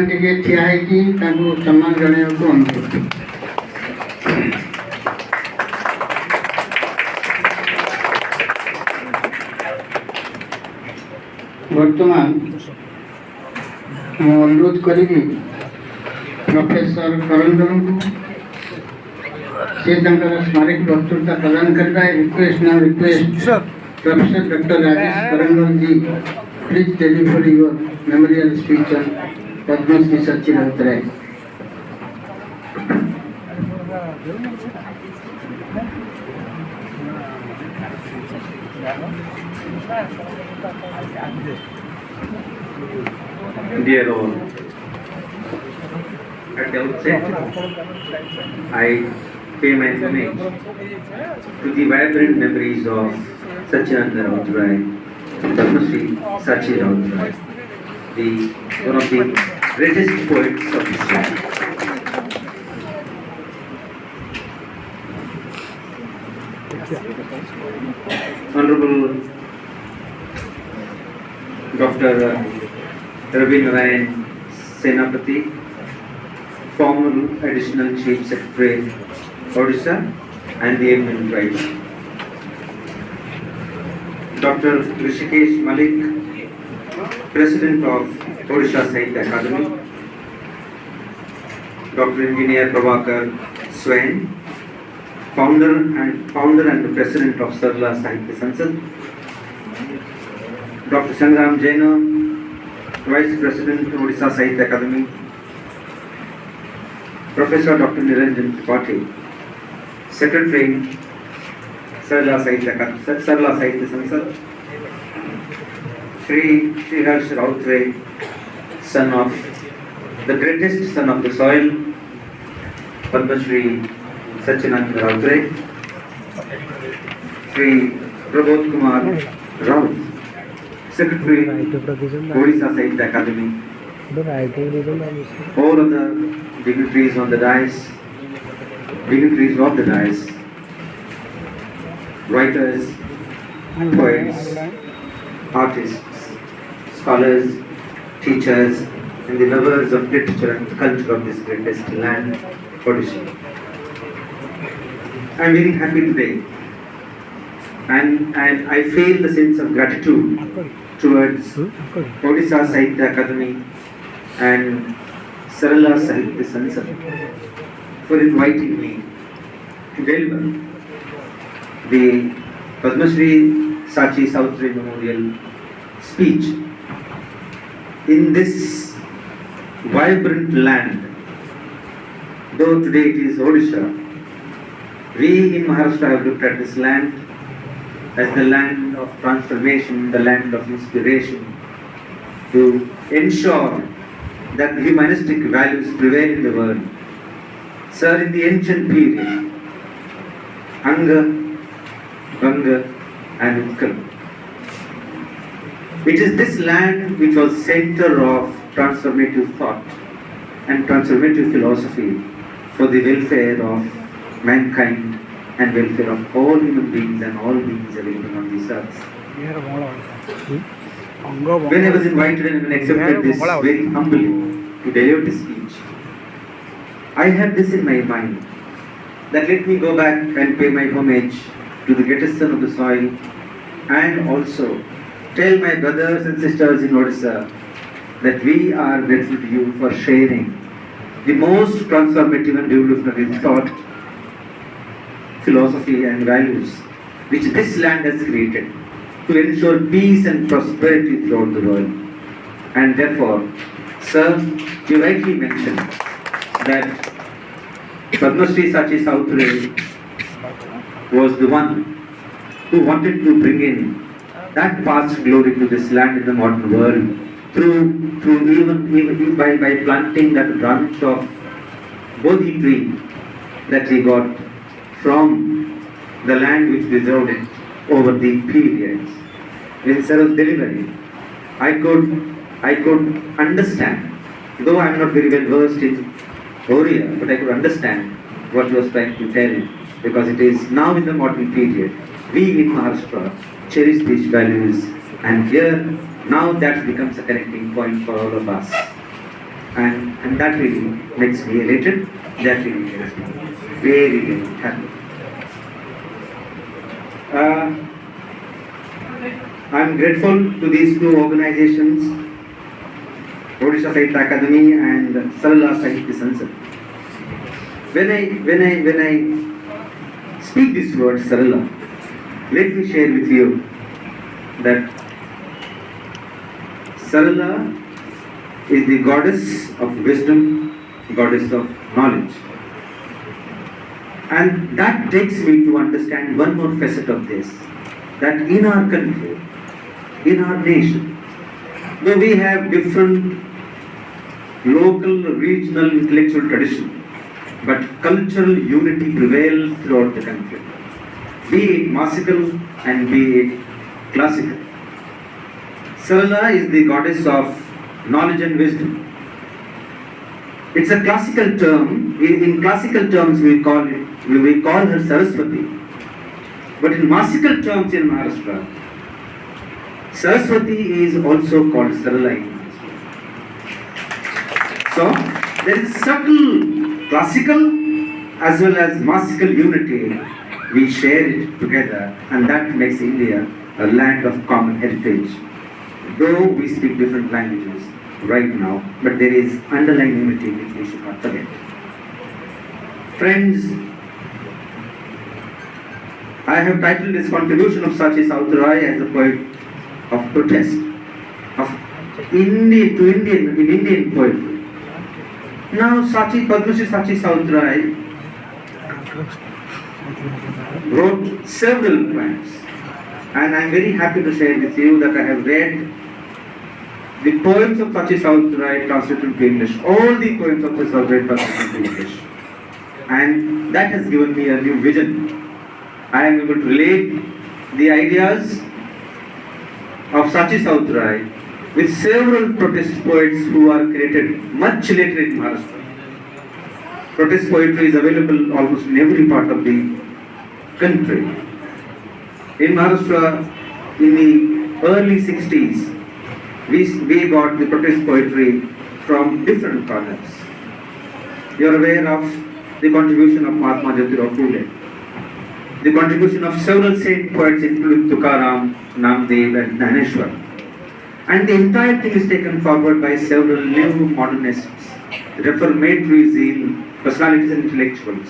ଟିକେ ଠିଆ ହେଇକି ତାଙ୍କୁ ସମ୍ମାନ ଜଣାଇବାକୁ ଅନୁରୋଧ। ବର୍ତ୍ତମାନ ମୁଁ ଅନୁରୋଧ କରିବି ପ୍ରଫେସର କରଞ୍ଜନଙ୍କୁ ସେ ତାଙ୍କର ସ୍ମାରକୀ ବକ୍ତୃତା ପ୍ରଦାନ କରିବା। Request Professor Dr. Rajesh Karangal ji, please deliver your memorial speech on Padma Shri Sachi routray. Dear all, at the outset, I pay my homage to the vibrant memories of Sachinanda Routray, Padma Shri Sachi Routray, one of the greatest poets of Islam. Honorable Dr. Ravi Senapati, former Additional Chief Secretary, Odisha, and the eminent writer. Dr. Rishikesh Malik, President of Odisha Sahitya Academy. Dr. Engineer Prabhakar Swain, founder and the President of Sarla Sahitya Sansad. Dr. Sangram Jaina, Vice President of Odisha Sahitya Academy. Professor Dr. Niranjan Tripathi, Secretary, Sarla Sahitya Sansad. Sri Harsh Routray, son of the greatest son of the soil, Padma Shri Sachinanda Routray. Sri Prabodh Kumar Raut, Secretary, Odisha Sahitya Academy. All of the dignitaries of the dais, writers, poets, artists, scholars, teachers, and the lovers of literature and culture of this greatest land, Odisha. I am very happy today, and I feel the sense of gratitude towards Odisha Sahitya Academy and Sarla Sahitya Sansad for inviting me to deliver the Padma Shri Sachi Routray Memorial speech in this vibrant land. Though today it is Odisha, we in Maharashtra have looked at this land as the land of transformation, the land of inspiration, to ensure that humanistic values prevail in the world. Sir, in the ancient period, Anga, Ganga, and Utkal, it is this land which was center of transformative thought and transformative philosophy for the welfare of mankind and welfare of all human beings and all beings living on this earth. When I was invited and accepted this very humbly to deliver this speech, I had this in my mind, that let me go back and pay my homage to the greatest son of the soil, and also tell my brothers and sisters in Odisha that we are grateful to you for sharing the most transformative and revolutionary thought, philosophy and values which this land has created to ensure peace and prosperity throughout the world. And therefore, sir, you rightly mentioned that Padma Shri Sachi Routray was the one who wanted to bring in that past glory to this land in the modern world through even by planting that branch of Bodhi tree that he got from the land which deserved it over the periods. When sir was delivering, I could understand, though I am not very well versed in Oriya, but I could understand what he was trying to tell, because it is now in the modern period we in Maharashtra cherish these values, and here now that becomes a connecting point for all of us. and that really makes me elated. That really makes me very, very happy. I'm grateful to these two organizations, Odisha Sahitya Academy and Sarala Sahitya Sansad. When I speak this word Sarala, let me share with you that Sarala is the goddess of wisdom, goddess of knowledge. And that takes me to understand one more facet of this, that in our country, in our nation, though we have different local, regional, intellectual tradition, but cultural unity prevails throughout the country, be it martial and be it classical. Sarala is the goddess of knowledge and wisdom. It's a classical term. In classical terms, we call her Saraswati. But in martial terms in Maharashtra, Saraswati is also called Sarala. So there is subtle classical as well as martial unity. We share it together, and that makes India a land of common heritage. Though we speak different languages right now, but there is underlying unity which we should not forget. Friends, I have titled this contribution of Sachi Routray as a poet of protest, of Indian poetry. Now Padma Shri Sachi Routray wrote several poems, and I am very happy to share with you that I have read the poems of Sachi Routray translated into English. All the poems of Sachi Routray translated into English, and that has given me a new vision. I am able to relate the ideas of Sachi Routray with several protest poets who are created much later in Maharashtra. Protest poetry is available almost in every part of the country. In Maharashtra, in the early 60s, we got the protest poetry from different corners. You are aware of the contribution of Mahatma Jyotirao Phule, the contribution of several saint poets including Tukaram, Namdev and Dhaneshwar. And the entire thing is taken forward by several new modernists, reformatory zeal, personalities and intellectuals.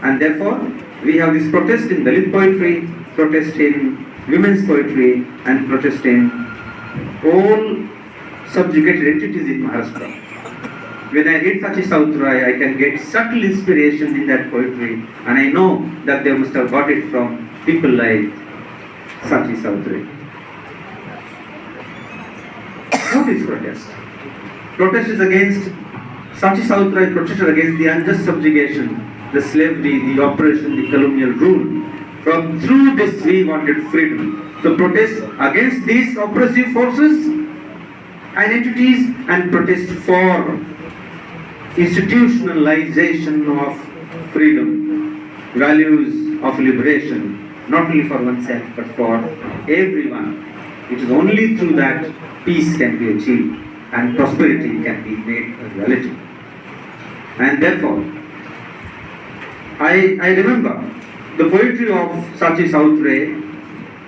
And therefore, we have this protest in Dalit poetry, protest in women's poetry, and protest in all subjugated entities in Maharashtra. When I read Sachi Routray, I can get subtle inspiration in that poetry, and I know that they must have got it from people like Sachi Routray. What is protest? Protest is against, Sachi Routray protested against the unjust subjugation, the slavery, the oppression, the colonial rule. Through this we wanted freedom. So protest against these oppressive forces and entities, and protest for institutionalization of freedom, values of liberation, not only for oneself but for everyone. It is only through that peace can be achieved and prosperity can be made a reality. And therefore, I remember the poetry of Sachi Routray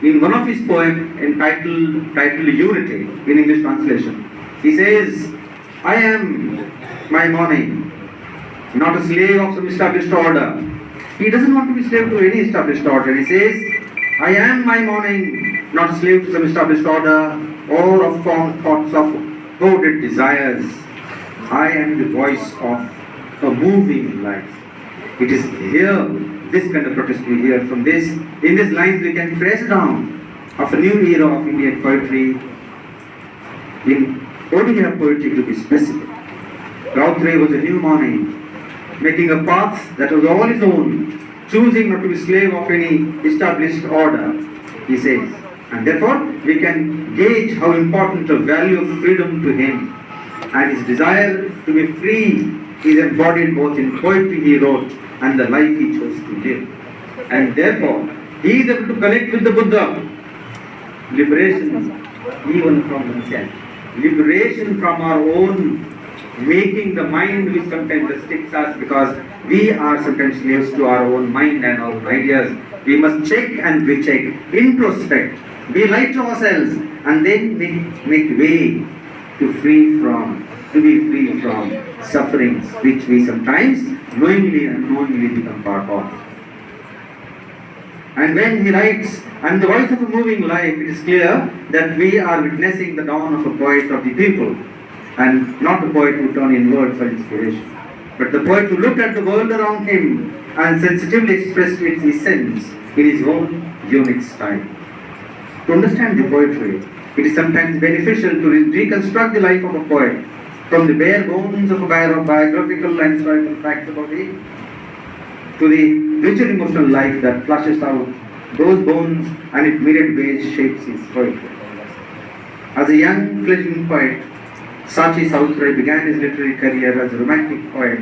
in one of his poems entitled Unity in English translation. He says, I am my morning, not a slave of some established order. He doesn't want to be slave to any established order. He says, I am my morning, not a slave to some established order or of formed thoughts of coded desires. I am the voice of a moving life. It is here, this kind of protest we hear from this. In these lines we can trace down of a new era of Indian poetry, in Odia poetry to be specific. Routray was a new morning, making a path that was all his own, choosing not to be slave of any established order, he says. And therefore, we can gauge how important the value of freedom to him and his desire to be free is embodied both in poetry he wrote and the life he chose to live. And therefore, he is able to connect with the Buddha. Liberation even from oneself. Liberation from our own making the mind which sometimes restricts us, because we are sometimes slaves to our own mind and our own ideas. We must check and recheck, introspect, be right to ourselves, and then make way to be free from sufferings which we sometimes knowingly and unknowingly become part of. And when he writes, "And the voice of a moving life," it is clear that we are witnessing the dawn of a poet of the people, and not a poet who turned inward for inspiration, but the poet who looked at the world around him and sensitively expressed its essence in his own unique style. To understand the poetry, it is sometimes beneficial to reconstruct the life of a poet from the bare bones of a biographical and historical facts about him to the richer emotional life that flushes out those bones and in myriad ways shapes his poetry. As a young fledgling poet, Sachi began his literary career as a romantic poet,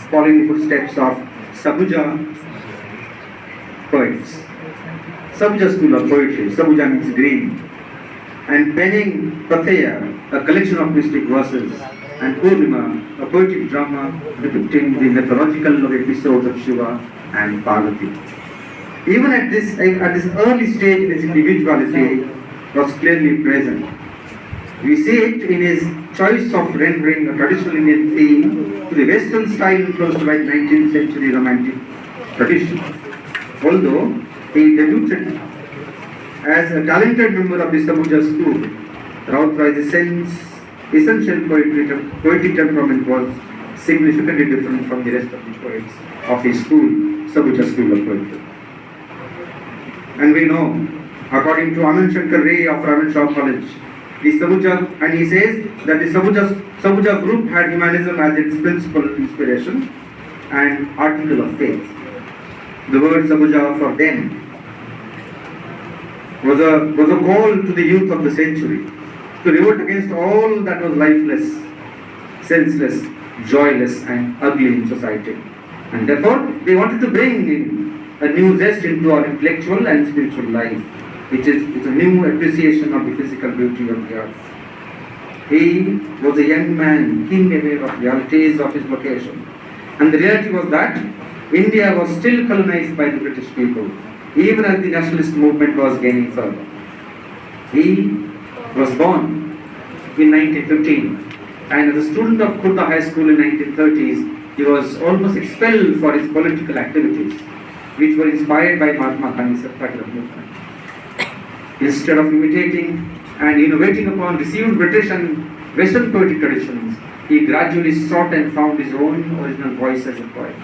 following the footsteps of Sabuja poets. Sabuja school of poetry, Sabuja means green, and penning Pathaya, a collection of mystic verses, and Purnima, a poetic drama depicting the mythological episodes of Shiva and Parvati. Even at this early stage, his individuality was clearly present. We see it in his choice of rendering a traditional Indian theme to the Western style influenced by 19th century romantic tradition. Although he debuted as a talented member of the Sabuja school, Routray's essential poetic temperament was significantly different from the rest of the poets of his school, Sabuja school of poetry. And we know, according to Anand Shankar Ray of Raman Shaw College, the Sabuja, and he says that the Sabuja group had humanism as its principal inspiration and article of faith. The word Sabuja for them was a call to the youth of the century to revolt against all that was lifeless, senseless, joyless and ugly in society. And therefore, they wanted to bring in a new zest into our intellectual and spiritual life. It's a new appreciation of the physical beauty of the earth. He was a young man, keen aware of realities of his location. And the reality was that India was still colonized by the British people, even as the nationalist movement was gaining further. He was born in 1915, and as a student of Khurda High School in 1930s, he was almost expelled for his political activities, which were inspired by Mahatma Gandhi's Satyagraha movement. Instead of imitating and innovating upon received British and Western poetic traditions, he gradually sought and found his own original voice as a poet.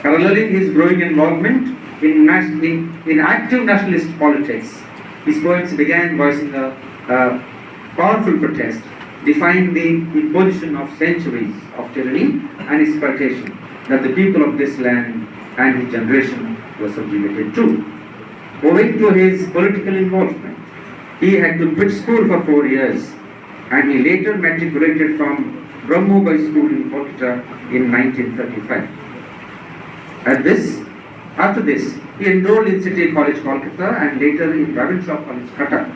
Paralleling his growing involvement in active nationalist politics, his poems began voicing a powerful protest, defying the imposition of centuries of tyranny and exploitation that the people of this land and his generation were subjugated to. Owing to his political involvement, he had to quit school for 4 years, and he later matriculated from Brahmobai School in Kolkata in 1935. After this, he enrolled in City College Kolkata and later in Ravenshaw College Cuttack,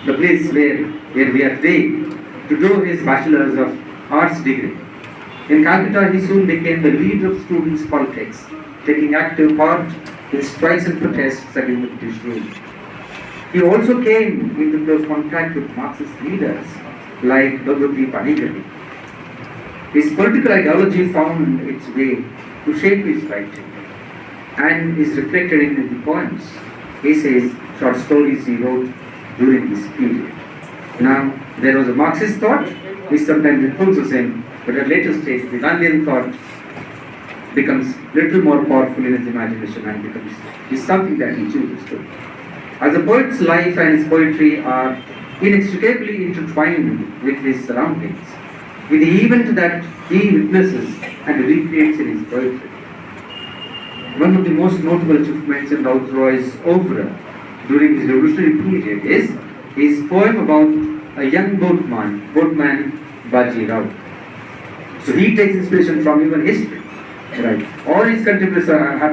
the place where we are today, to do his Bachelor's of Arts degree. In Calcutta, he soon became the leader of students' politics, taking active part in strikes and protests against the British rule. He also came into close contact with Marxist leaders like W.P. Panigari. His political ideology found its way to shape his writing and is reflected in the poems, essays, short stories he wrote during this period. Now, there was a Marxist thought which sometimes influences him, but at a later stage, the Gandhian thought becomes little more powerful in his imagination and is something that he chooses to. As a poet's life and his poetry are inextricably intertwined with his surroundings, with the event that he witnesses and recreates in his poetry. One of the most notable achievements in Routray's oeuvre during his revolutionary period is his poem about a young boatman Baji Rao. So he takes inspiration from human history. Right. All his contemporaries